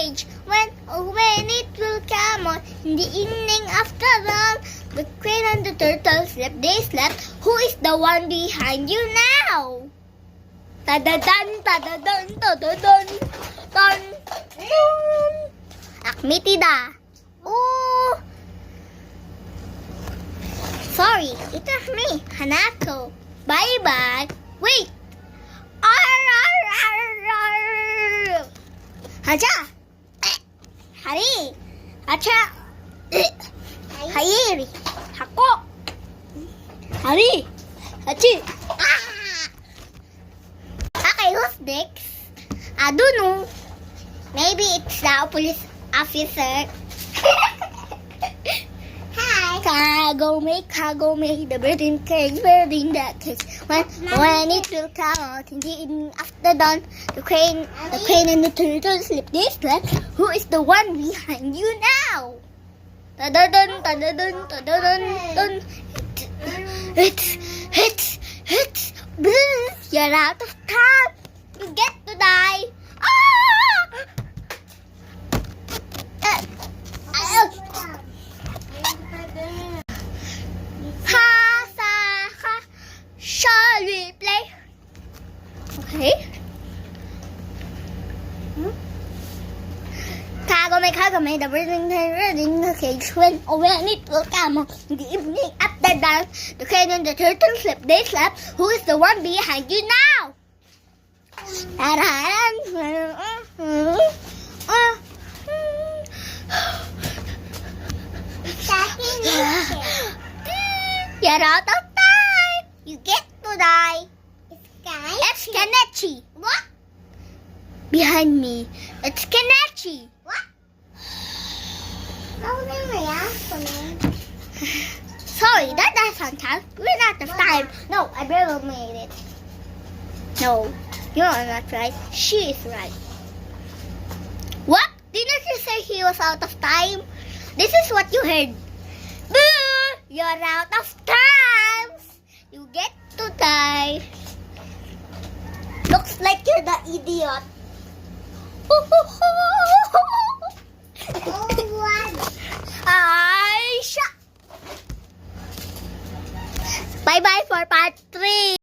cage. When it will come on in the evening after dawn, the crane and the turtle slept. They slept. Who is the one behind you now? Tadadan, tadadan, tadadan, tan, tan. Akmitida. Oh. Sorry, it was me, Hanako. Bye-bye. Wait. Arr, arr, arr, arr. Haja. Hari. Hacha. Hayiri. Hako. Hari. Hachi. Okay, who's next? I don't know. Maybe it's the police officer. Hi. Cargo me, the bird in cage, bird in the cage. When it will come out in the evening after dawn, the crane and the turtle sleep. They slept. Who is the one behind you now? Tadadun, tadadun, tadadun, dun. It's, you're out of time. You get to die. Shall we play? Okay. Kagome, the bird in the cage. When it will come in the evening after dark, the crane and the turtle slept. They slept. Who is the one behind you now? You're out of time. You get to die. It's Kenichi. What? Behind me. It's Kenichi. What? Sorry, that doesn't count. We're out of time. No, I barely made it. No, you're not right. She is right. What? Didn't you say he was out of time? This is what you heard. Boo! You're out of time. You get to die. Looks like you're the idiot. Bye-bye for part 3.